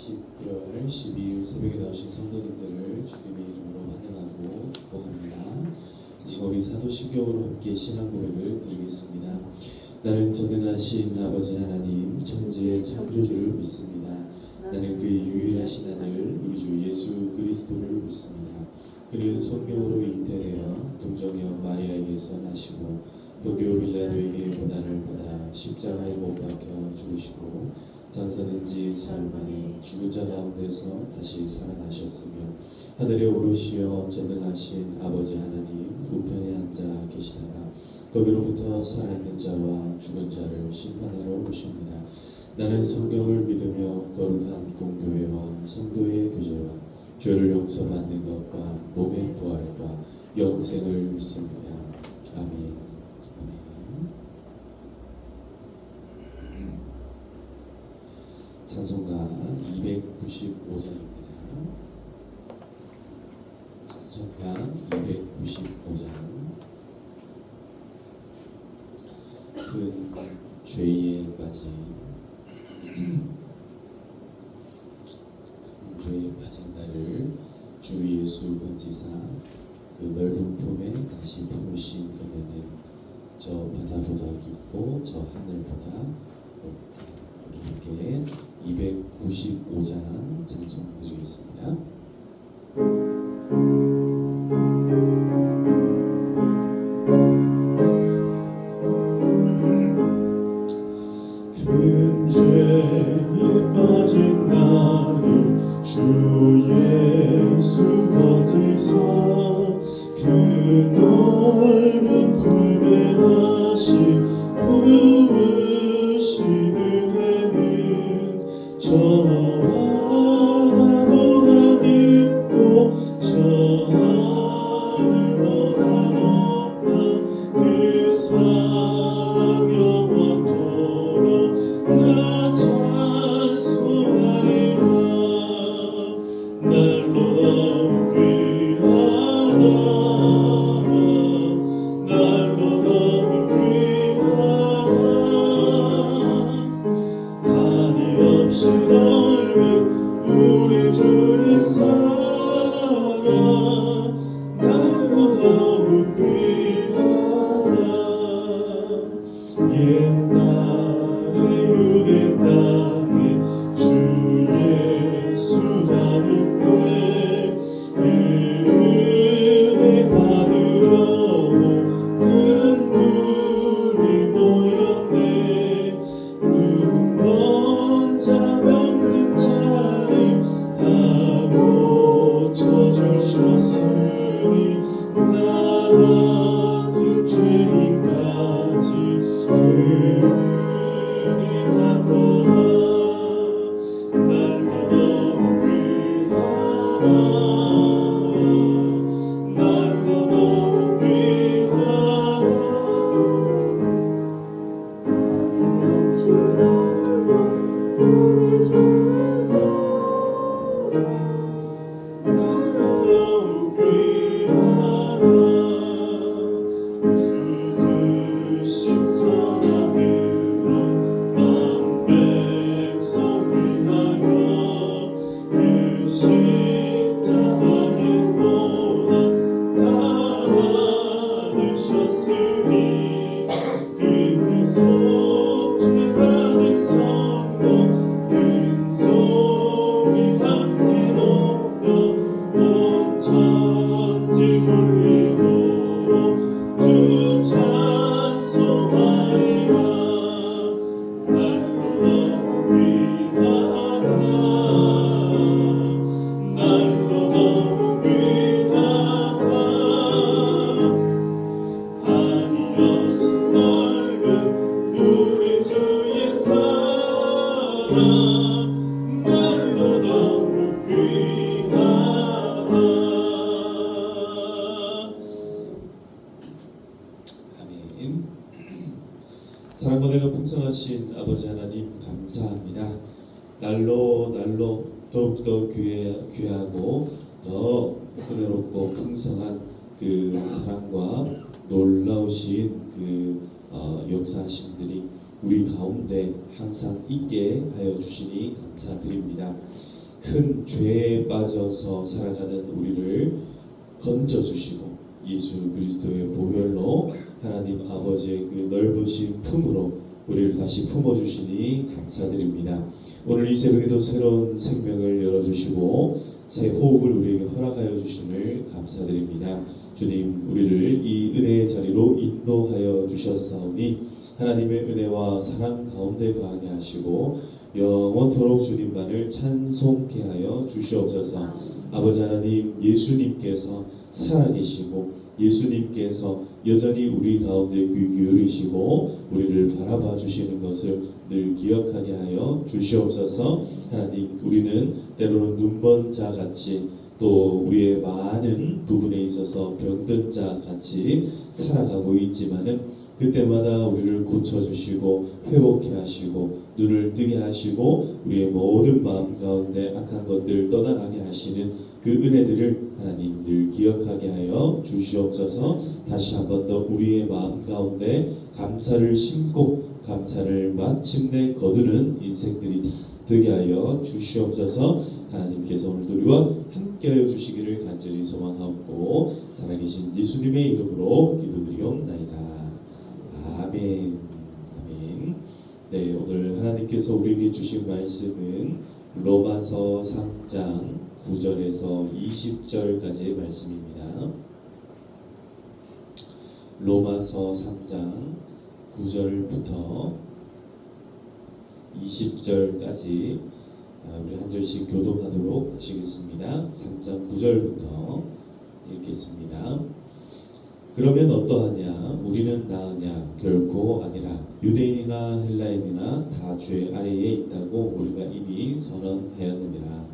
11월 12일 새벽에 나오신 성도님들을 주님의 이름으로 환영하고 축복합니다. 지금 우리 사도신경으로 함께 신앙 고백을 드리겠습니다. 나는 전능하신 아버지 하나님 천지의 창조주를 믿습니다. 나는 그의 유일하신 아들 우리 주 예수 그리스도를 믿습니다. 그는 성령으로 잉태되어 동정녀 마리아에게서 나시고 본디오 빌라도에게 고난을 받아 십자가에 못 박혀 죽으시고 장사된 지 사흘 만에 죽은 자 가운데서 다시 살아나셨으며 하늘에 오르시어 전능하신 아버지 하나님 우편에 앉아 계시다가 거기로부터 살아있는 자와 죽은 자를 심판하러 오십니다. 나는 성경을 믿으며 거룩한 공교회와 성도의 교제와 죄를 용서받는 것과 몸의 부활과 영생을 믿습니다. 아멘. 찬송가 295장입니다. 찬송가 295장. 큰 죄에 빠진 나를 주 예수 건지사 그 넓은 품에 다시 품으신 은혜는 저 바다보다 깊고 저 하늘보다 높다. 함께 295장 찬송 드리겠습니다. 큰 죄에 빠진 나를 주 예수 건지사 그 넓은 품에 다시 품으신 은혜는 저와 나보다 깊고 저 하늘보다 높다. 그 사랑 영원토록 나 찬송하리라. 날로 더욱 귀하다. 날로 더욱 귀하다. 한이 없이 넓은 우리 주의 사랑 날로 더욱 귀하다. 옛날에 유대 땅에 주 예수 다닐 때 은혜 받으려고 큰 물이 모였네. 눈먼 자 병든 자를 다 고쳐주셨으니 나 같은 죄인까지 그 은혜 받도다. 날로 더욱 귀하다. 날로 더욱 귀하다. 날로 더욱 귀하다. 죽으신 사랑으로 만 백성 위하여 그 십자가의 고난 다 받으셨으니 그 속죄 받은 성도 큰 소리 함께 높여 온 천지 울리도록 주 찬송하리라. 날로 더욱 귀하다. 날로 더욱 귀하다. 한이 없이 넓은 우리 주의 사랑 날로 더욱 귀하다. 아멘. 사랑보다가 풍성하신 아버지 하나님 감사합니다. 날로 더욱더 귀하고 더 은혜롭고 풍성한 그 사랑과 놀라우신 그 역사하심들이 우리 가운데 항상 있게 하여 주시니 감사드립니다. 큰 죄에 빠져서 살아가는 우리를 건져주시고 예수 그리스도의 보혈로 하나님 아버지의 그 넓으신 품으로 우리를 다시 품어주시니 감사드립니다. 오늘 이 새벽에도 새로운 생명을 열어주시고 새 호흡을 우리에게 허락하여 주심을 감사드립니다. 주님, 우리를 이 은혜의 자리로 인도하여 주셨사오니 하나님의 은혜와 사랑 가운데 거하게 하시고 영원토록 주님만을 찬송케 하여 주시옵소서. 아버지 하나님, 예수님께서 살아계시고 예수님께서 여전히 우리 가운데 귀 기울이시고 우리를 바라봐 주시는 것을 늘 기억하게 하여 주시옵소서. 하나님, 우리는 때로는 눈먼 자 같이 또 우리의 많은 부분에 있어서 병든 자 같이 살아가고 있지만은 그때마다 우리를 고쳐주시고 회복해 하시고 눈을 뜨게 하시고 우리의 모든 마음 가운데 악한 것들 떠나가게 하시는 그 은혜들을 하나님 늘 기억하게 하여 주시옵소서. 다시 한 번 더 우리의 마음 가운데 감사를 심고 감사를 마침내 거두는 인생들이 되게 하여 주시옵소서. 하나님께서 오늘도 우리와 함께하여 주시기를 간절히 소망하옵고 살아계신 예수님의 이름으로 기도드리옵나이다. 아멘. 아멘. 네, 오늘 하나님께서 우리에게 주신 말씀은 로마서 3장 9절에서 20절까지의 말씀입니다. 로마서 3장 9절부터 20절까지 우리 한 절씩 교독하도록 하시겠습니다. 3장 9절부터 읽겠습니다. 그러면 어떠하냐? 우리는 나으냐? 결코 아니라. 유대인이나 헬라인이나 다 죄 아래에 있다고 우리가 이미 선언하였느니라.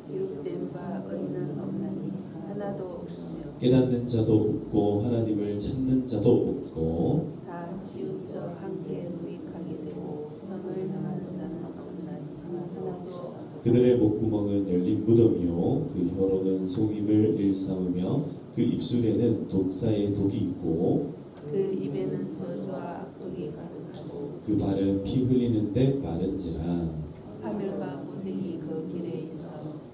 기록된 바 의인은 없나니 하나도 없으며 깨닫는 자도 없고 하나님을 찾는 자도 없고 다 치우쳐 함께 무익하게 되고 선을 행하는 자는 없나니 하나도 없고 그들의 목구멍은 열린 무덤이요 그 혀로는 속임을 일삼으며 그 입술에는 독사의 독이 있고 그 입에는 저주와 악독이 가득하고 그 발은 피 흘리는데 빠른지라 파멸과 고생이 그 길에 있어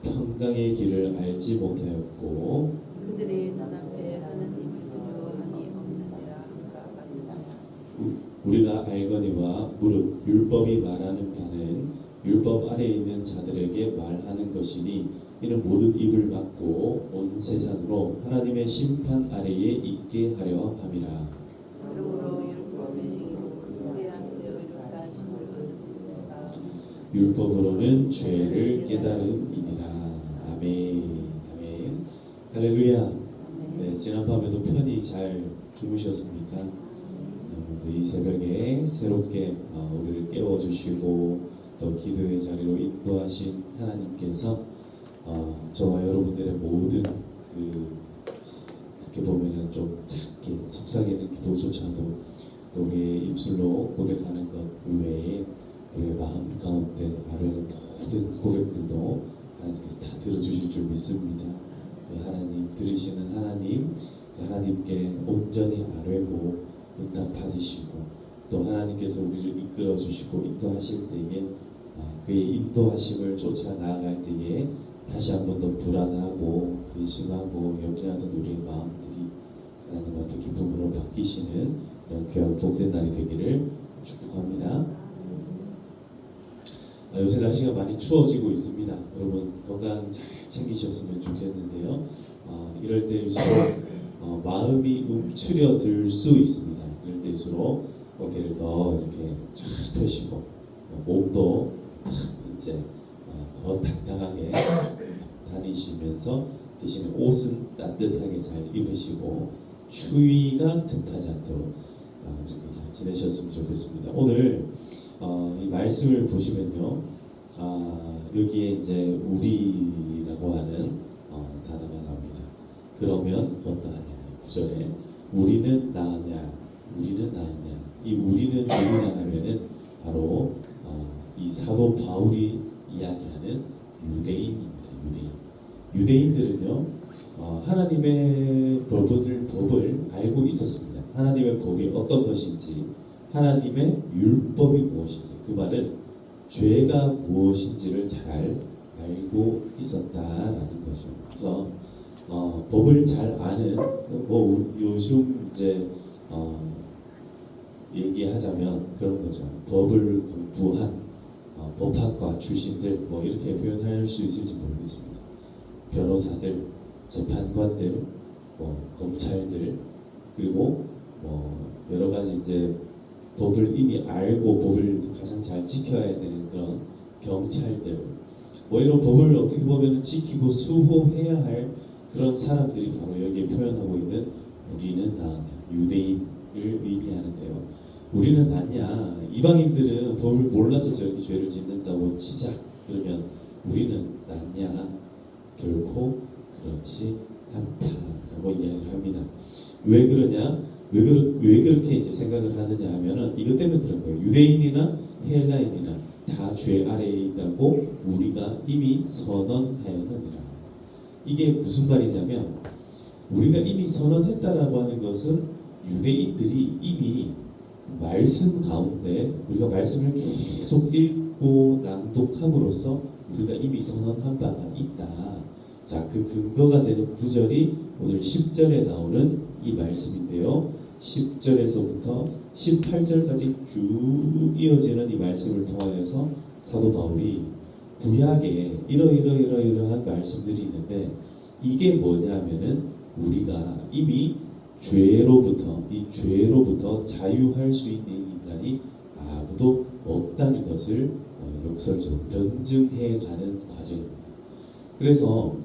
평강의 길을 알지 못하였고 그들의 눈앞에 하나님을 두려워함이 없느니라 함과 같으나 우리가 알거니와 무릇 율법이 말하는 바는 율법 아래에 있는 자들에게 말하는 것이니 이는 모든 입을 막고 온 세상으로 하나님의 심판 아래에 있게 하려 함이라. 그러므로 율법의 행위로 회개하는데 의롭다 하심을 얻은 자가 율법으로는 죄를 깨달음이니라. 아멘. 아멘. 할렐루야. 네, 지난밤에도 편히 잘 주무셨습니까? 이 새벽에 새롭게 우리를 깨워주시고 또 기도의 자리로 인도하신 하나님께서 저와 여러분들의 모든 어떻게 보면은 좀 작게 속삭이는 기도조차도 또 우리의 입술로 고백하는 것 외에 우리의 마음 가운데 아뢰는 모든 고백들도 하나님께서 다 들어주실 줄 믿습니다. 하나님 들으시는 하나님, 그 하나님께 온전히 아뢰고 응답받으시고 또 하나님께서 우리를 이끌어 주시고 인도하실 때에 그의 인도하심을 쫓아 나아갈 때에 다시 한 번 더 불안하고 근심하고 염려하던 우리의 마음들이 하나님 앞에 기쁨으로 바뀌시는 그런 귀한 복된 날이 되기를 축복합니다. 요새 날씨가 많이 추워지고 있습니다. 여러분 건강 잘 챙기셨으면 좋겠는데요. 이럴 때일수록 마음이 움츠려들 수 있습니다. 이럴 때일수록 어깨를 더 이렇게 쫙 펴시고 몸도 이제 더 당당하게 다니시면서 대신에 옷은 따뜻하게 잘 입으시고 추위가 틈타지 않도록 이렇게 잘 지내셨으면 좋겠습니다. 오늘 이 말씀을 보시면요, 여기에 이제 우리라고 하는 단어가 나옵니다. 그러면 어떠하냐? 9절에 우리는 나으냐? 우리는 나으냐? 이 우리는 누구냐 하면은 바로 이 사도 바울이 이야기하는 유대인입니다. 유대인들은요 하나님의 법을 알고 있었습니다. 하나님의 법이 어떤 것인지, 하나님의 율법이 무엇인지, 그 말은 죄가 무엇인지를 잘 알고 있었다라는 거죠. 그래서 법을 잘 아는 뭐 요즘 이제 얘기하자면 그런 거죠. 법을 공부한 법학과 출신들 뭐 이렇게 표현할 수 있을지 모르겠습니다. 변호사들, 재판관들, 뭐 검찰들 그리고 뭐 여러 가지 이제 법을 이미 알고 법을 가장 잘 지켜야 되는 그런 경찰들 뭐 이런 법을 어떻게 보면 지키고 수호해야 할 그런 사람들이 바로 여기에 표현하고 있는 우리는 다 유대인을 의미하는데요. 우리는 낫냐? 이방인들은 법을 몰라서 저렇게 죄를 짓는다고 치자. 그러면 우리는 낫냐? 결코 그렇지 않다라고 이야기를 합니다. 왜 그러냐? 왜 그렇게 이제 생각을 하느냐 하면은 이것 때문에 그런 거예요. 유대인이나 헬라인이나 다 죄 아래에 있다고 우리가 이미 선언하였느니라. 이게 무슨 말이냐면 우리가 이미 선언했다라고 하는 것은 유대인들이 이미 말씀 가운데 우리가 말씀을 계속 읽고 낭독함으로써 우리가 이미 선언한 바가 있다. 자, 그 근거가 되는 구절이 오늘 10절에 나오는 이 말씀인데요. 10절에서부터 18절까지 쭉 이어지는 이 말씀을 통하여서 사도 바울이 구약에 이러한 말씀들이 있는데 이게 뭐냐면은 우리가 이미 이 죄로부터 자유할 수 있는 인간이 아무도 없다는 것을 역설적으로 변증해가는 과정입니다. 그래서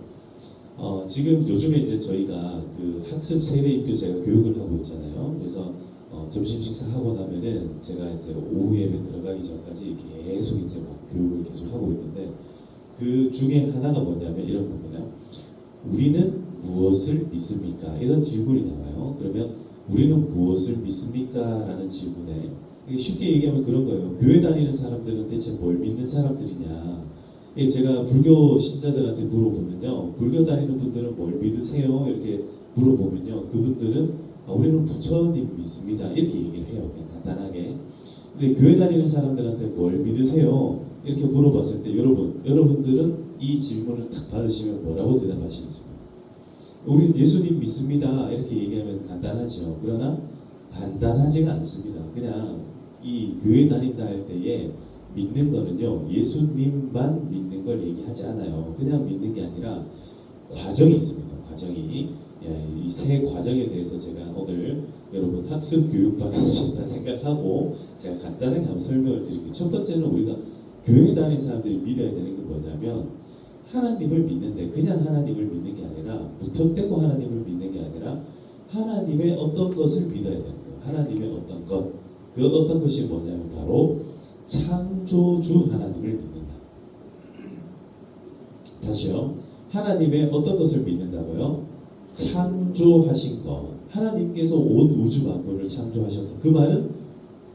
지금 요즘에 이제 저희가 그 학습 세례 인교 제가 교육을 하고 있잖아요. 그래서 점심 식사하고 나면은 제가 이제 오후 예배 들어가기 전까지 계속 이제 막 교육을 계속 하고 있는데 그 중에 하나가 뭐냐면 이런 겁니다. 우리는 무엇을 믿습니까? 이런 질문이 나와요. 그러면 우리는 무엇을 믿습니까? 라는 질문에 쉽게 얘기하면 그런 거예요. 교회 다니는 사람들은 대체 뭘 믿는 사람들이냐? 제가 불교 신자들한테 물어보면요. 불교 다니는 분들은 뭘 믿으세요? 이렇게 물어보면요. 그분들은 우리는 부처님 믿습니다. 이렇게 얘기를 해요. 그냥 간단하게. 근데 교회 다니는 사람들한테 뭘 믿으세요? 이렇게 물어봤을 때 여러분들은 이 질문을 딱 받으시면 뭐라고 대답하시겠습니까? 우리 예수님 믿습니다. 이렇게 얘기하면 간단하죠. 그러나 간단하지가 않습니다. 그냥 이 교회 다닌다 할 때에 믿는 거는요. 예수님만 믿는 걸 얘기하지 않아요. 그냥 믿는 게 아니라 과정이 있습니다. 과정이. 이 세 과정에 대해서 제가 오늘 여러분 학습 교육 받으신다 생각하고 제가 간단하게 한번 설명을 드릴게요. 첫 번째는 우리가 교회 다니는 사람들이 믿어야 되는 게 뭐냐면 하나님을 믿는데 그냥 하나님을 믿는 게 아니라 무턱대고 하나님을 믿는 게 아니라 하나님의 어떤 것을 믿어야 되는 거예요. 하나님의 어떤 것. 그 어떤 것이 뭐냐면 바로 창조주 하나님을 믿는다. 다시요. 하나님의 어떤 것을 믿는다고요? 창조하신 것. 하나님께서 온 우주 만물을 창조하셨다. 그 말은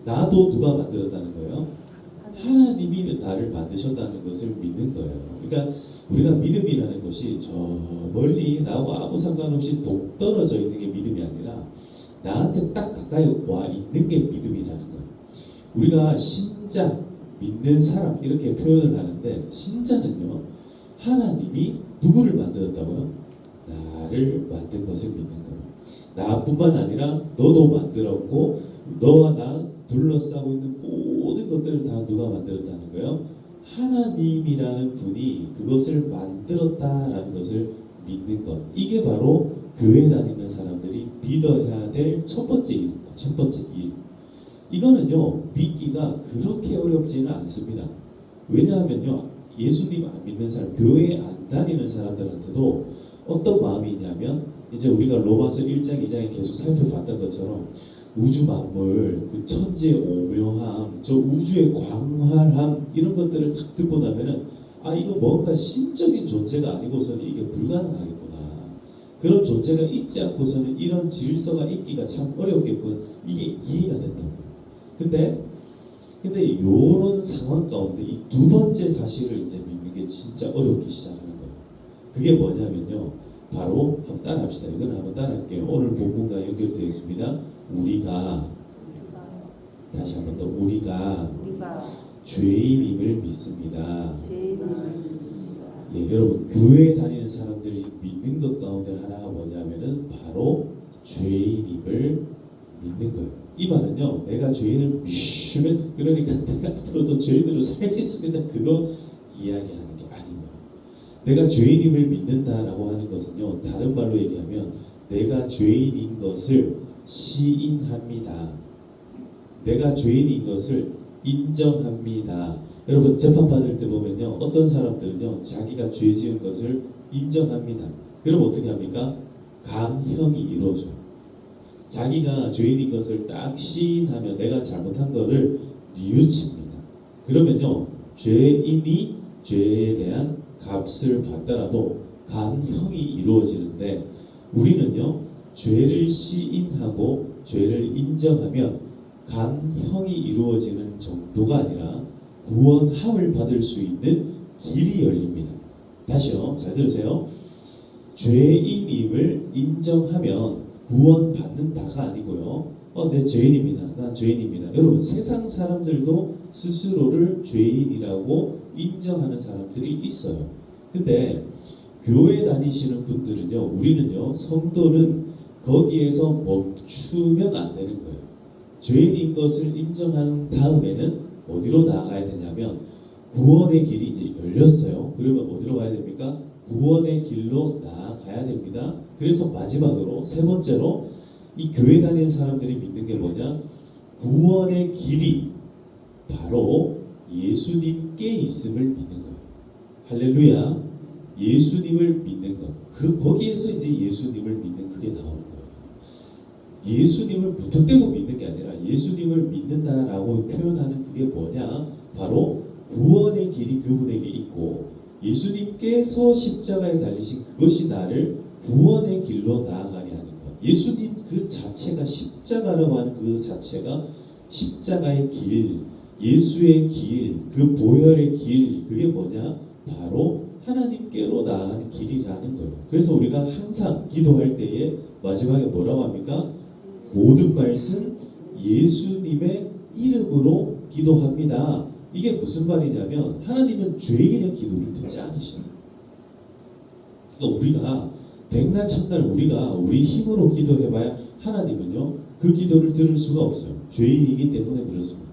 나도 누가 만들었다는 거예요? 하나님이 나를 만드셨다는 것을 믿는 거예요. 그러니까 우리가 믿음이라는 것이 저 멀리 나하고 아무 상관없이 동떨어져 있는 게 믿음이 아니라 나한테 딱 가까이 와 있는 게 믿음이라는 거예요. 우리가 신자, 믿는 사람 이렇게 표현을 하는데 신자는요. 하나님이 누구를 만들었다고요? 나를 만든 것을 믿는 거예요. 나뿐만 아니라 너도 만들었고 너와 나 둘러싸고 있는 모든 것들을 다 누가 만들었다는 거예요? 하나님이라는 분이 그것을 만들었다라는 것을 믿는 것. 이게 바로 교회 다니는 사람들이 믿어야 될 첫 번째 일입니다. 첫 번째 일. 이거는요, 믿기가 그렇게 어렵지는 않습니다. 왜냐하면요, 예수님 안 믿는 사람, 교회 안 다니는 사람들한테도 어떤 마음이 있냐면, 이제 우리가 로마서 1장, 2장에 계속 살펴봤던 것처럼 우주 만물, 그 천지의 오묘함, 저 우주의 광활함 이런 것들을 딱 듣고 나면은 이거 뭔가 신적인 존재가 아니고서는 이게 불가능하겠구나. 그런 존재가 있지 않고서는 이런 질서가 있기가 참 어렵겠군. 이게 이해가 된다고요. 근데 이런 상황 가운데 이 두 번째 사실을 이제 믿는 게 진짜 어렵기 시작하는 거예요. 그게 뭐냐면요. 바로 한번 따라합시다. 이건 한번 따라할게요. 오늘 본문과 연결되어 있습니다. 우리가 다시 한번 더 우리가 죄인임을 믿습니다. 예, 여러분 교회에 다니는 사람들이 믿는 것 가운데 하나가 뭐냐면은 바로 죄인임을 믿는 거예요. 이 말은요, 내가 죄인을 믿으면 그러니까 내가 앞으로도 죄인으로 살겠습니다. 그거 이야기하는 게 아닙니다. 내가 죄인임을 믿는다라고 하는 것은요, 다른 말로 얘기하면 내가 죄인인 것을 시인합니다. 내가 죄인인 것을 인정합니다. 여러분 재판 받을 때 보면요, 어떤 사람들은요 자기가 죄 지은 것을 인정합니다. 그럼 어떻게 합니까? 감형이 이루어져요. 자기가 죄인인 것을 딱 시인하면 내가 잘못한 거를 뉘우칩니다. 그러면요 죄인이 죄에 대한 값을 받더라도 감형이 이루어지는데, 우리는요 죄를 시인하고 죄를 인정하면 감형이 이루어지는 정도가 아니라 구원함을 받을 수 있는 길이 열립니다. 다시요, 잘 들으세요. 죄인임을 인정하면 구원받는다가 아니고요, 내 죄인입니다. 난 죄인입니다. 여러분 세상 사람들도 스스로를 죄인이라고 인정하는 사람들이 있어요. 근데 교회 다니시는 분들은요, 우리는요, 성도는 거기에서 멈추면 안 되는 거예요. 죄인인 것을 인정한 다음에는 어디로 나아가야 되냐면, 구원의 길이 이제 열렸어요. 그러면 어디로 가야 됩니까? 구원의 길로 나아가야 됩니다. 그래서 마지막으로 세 번째로 이 교회 다니는 사람들이 믿는 게 뭐냐? 구원의 길이 바로 예수님께 있음을 믿는 거예요. 할렐루야. 예수님을 믿는 것. 거기에서 이제 예수님을 믿는 그게 나오는 거예요. 예수님을 무턱대고 믿는 게 아니라 예수님을 믿는다라고 표현하는 그게 뭐냐? 바로 구원의 길이 그분에게 있고, 예수님께서 십자가에 달리신 그것이 나를 구원의 길로 나아가게 하는 것. 예수님 그 자체가, 십자가라고 하는 그 자체가 십자가의 길, 예수의 길, 그 보혈의 길, 그게 뭐냐? 바로 하나님께로 나아가는 길이라는 거예요. 그래서 우리가 항상 기도할 때에 마지막에 뭐라고 합니까? 모든 말씀 예수님의 이름으로 기도합니다. 이게 무슨 말이냐면, 하나님은 죄인의 기도를 듣지 않으시는 거예요. 그러니까 우리가 백날 첫날 우리가 우리 힘으로 기도해봐야 하나님은요 그 기도를 들을 수가 없어요. 죄인이기 때문에 그렇습니다.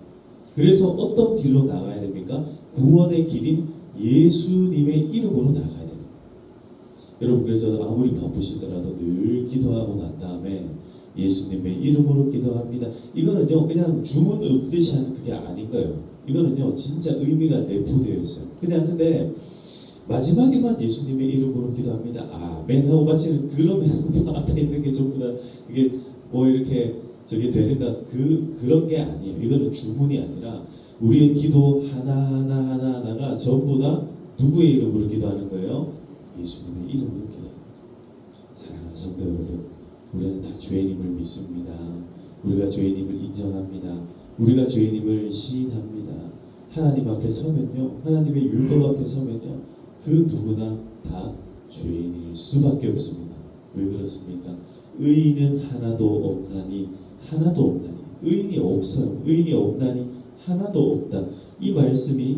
그래서 어떤 길로 나가야 됩니까? 구원의 길인 예수님의 이름으로 나가야 됩니다. 여러분 그래서 아무리 바쁘시더라도 늘 기도하고 난 다음에 예수님의 이름으로 기도합니다. 이거는요 그냥 주문 읊듯이 하는 그게 아닌 거예요. 이거는요 진짜 의미가 내포되어 있어요. 근데 마지막에만 예수님의 이름으로 기도합니다. 아멘 하고 마치는, 그러면 앞에 있는 게 전부 다 그게 뭐 이렇게 저게 되는가, 그런 게 아니에요. 이거는 주문이 아니라 우리의 기도 하나가 전부 다 누구의 이름으로 기도하는 거예요? 예수님의 이름으로 기도합니다. 사랑하는 성도 여러분, 우리는 다 죄인임을 믿습니다. 우리가 죄인임을 인정합니다. 우리가 죄인임을 시인합니다. 하나님 앞에 서면요, 하나님의 율법 앞에 서면요, 그 누구나 다 죄인일 수밖에 없습니다. 왜 그렇습니까? 의인은 하나도 없나니, 하나도 없나니. 의인이 없어요. 의인이 없나니 하나도 없다. 이 말씀이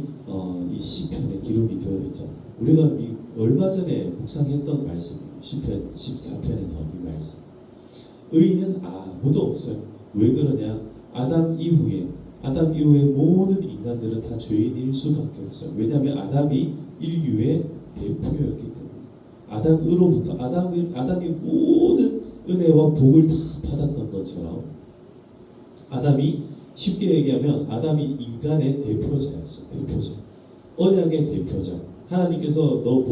이 시편에 기록이 되어 있잖아요. 우리가 얼마 전에 묵상했던 말씀이에요. 시편 14편에 나온 이 말씀. 의인은 아무도 없어요. 왜 그러냐? 아담 이후에 모든 인간들은 다 죄인일 수밖에 없어요. 왜냐하면 아담이 인류의 대표였기 때문에. 아담으로부터 아담이 모든 은혜와 복을 다 받았던 것처럼, 아담이 쉽게 얘기하면 아담이 인간의 대표자였어요. 대표자, 언약의 대표자. 하나님께서 너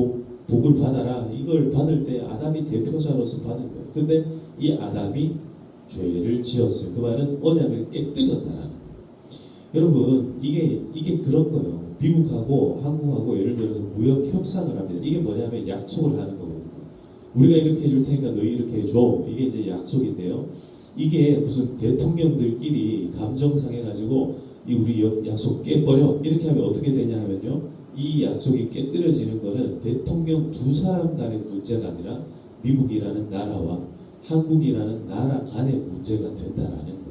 복을 받아라, 이걸 받을 때 아담이 대표자로서 받은 거예요. 근데 이 아담이 죄를 지었어요. 그 말은 언약을 깨뜨렸다라는 거예요. 여러분 이게 그런 거예요. 미국하고 한국하고 예를 들어서 무역 협상을 합니다. 이게 뭐냐면 약속을 하는 거거든요. 우리가 이렇게 해줄 테니까 너희 이렇게 해줘. 이게 이제 약속인데요. 이게 무슨 대통령들끼리 감정 상해가지고 우리 약속 깨버려 이렇게 하면 어떻게 되냐 하면요, 이 약속이 깨뜨려지는 거는 대통령 두 사람 간의 문제가 아니라 미국이라는 나라와 한국이라는 나라 간의 문제가 된다라는 거예요.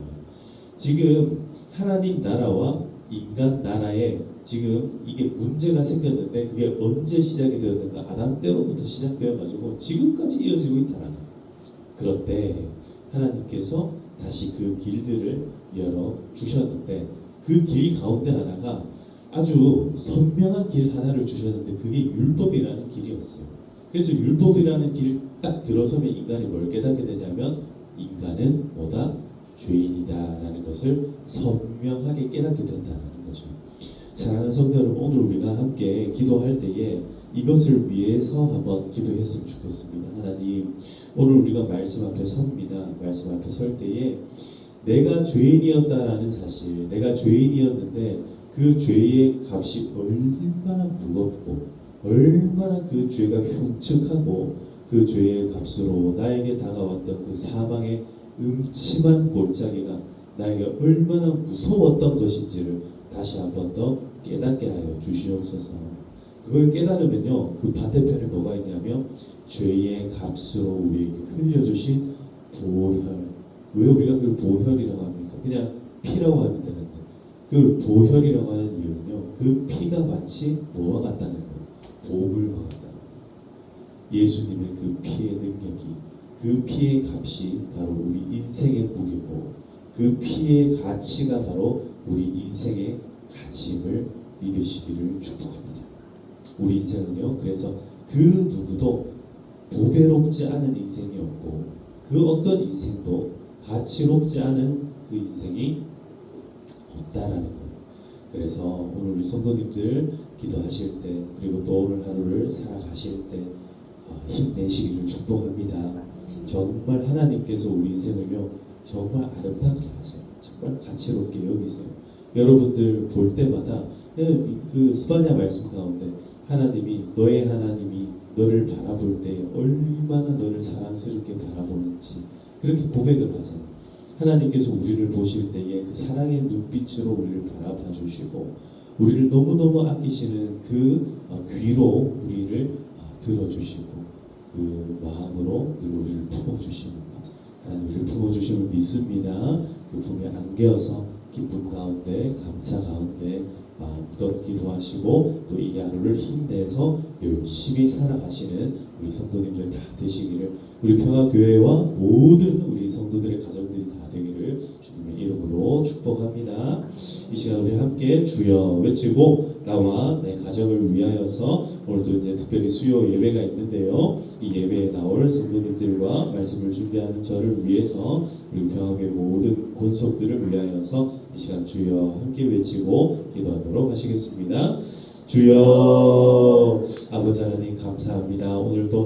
지금 하나님 나라와 인간 나라에 지금 이게 문제가 생겼는데 그게 언제 시작이 되었는가? 아담 때로부터 시작되어 가지고 지금까지 이어지고 있다라는 거예요. 그런데 하나님께서 다시 그 길들을 열어 주셨는데 그 길 가운데 하나가 아주 선명한 길 하나를 주셨는데 그게 율법이라는 길이었어요. 그래서 율법이라는 길 딱 들어서면 인간이 뭘 깨닫게 되냐면 인간은 뭐다? 죄인이다라는 것을 선명하게 깨닫게 된다는 거죠. 사랑하는 성도 여러분, 오늘 우리가 함께 기도할 때에 이것을 위해서 한번 기도했으면 좋겠습니다. 하나님, 오늘 우리가 말씀 앞에 섭니다. 말씀 앞에 설 때에 내가 죄인이었다라는 사실, 내가 죄인이었는데 그 죄의 값이 얼마나 무겁고 얼마나 그 죄가 흉측하고 그 죄의 값으로 나에게 다가왔던 그 사망의 음침한 골짜기가 나에게 얼마나 무서웠던 것인지를 다시 한 번 더 깨닫게 하여 주시옵소서. 그걸 깨달으면요, 그 반대편에 뭐가 있냐면 죄의 값으로 우리에게 흘려주신 보혈. 왜 우리가 그걸 보혈이라고 합니까? 그냥 피라고 하면 되는데 그걸 보혈이라고 하는 이유는요, 그 피가 마치 뭐와 같다는 거예요? 보물과 같다. 예수님의 그 피의 능력이, 그 피의 값이 바로 우리 인생의 무게고 그 피의 가치가 바로 우리 인생의 가치임을 믿으시기를 축복합니다. 우리 인생은요, 그래서 그 누구도 보배롭지 않은 인생이 없고 그 어떤 인생도 가치롭지 않은 그 인생이 없다라는 거예요. 그래서 오늘 우리 성도님들 기도하실 때 그리고 또 오늘 하루를 살아가실 때 힘내시기를 축복합니다. 정말 하나님께서 우리 인생을요 정말 아름답게 하세요. 정말 가치롭게 여기세요. 여러분들 볼 때마다 그 스바냐 말씀 가운데 하나님이 너의 하나님이 너를 바라볼 때 얼마나 너를 사랑스럽게 바라보는지 그렇게 고백을 하세요. 하나님께서 우리를 보실 때에 그 사랑의 눈빛으로 우리를 바라봐 주시고 우리를 너무너무 아끼시는 그 귀로 우리를 들어주시고 그 마음으로 늘 우리를 품어주시는 것, 하나님 우리를 품어주심을 믿습니다. 그 품에 안겨서 기쁨 가운데 감사 가운데 마음껏 기도하시고 또 이 하루를 힘내서 열심히 살아가시는 우리 성도님들 다 되시기를, 우리 평화교회와 모든 우리 성도들의 가정들이 다 되기를 주님의 이름으로 축복합니다. 이 시간 우리 함께 주여 외치고 나와 내 가정을 위하여서, 오늘도 이제 특별히 수요 예배가 있는데요, 이 예배에 나올 성도님들과 말씀을 준비하는 저를 위해서 우리 평화교회 모든 권속들을 위하여서 이 시간 주여 함께 외치고 기도하도록 하시겠습니다. 주여. 아버지 하나님 감사합니다. 오늘도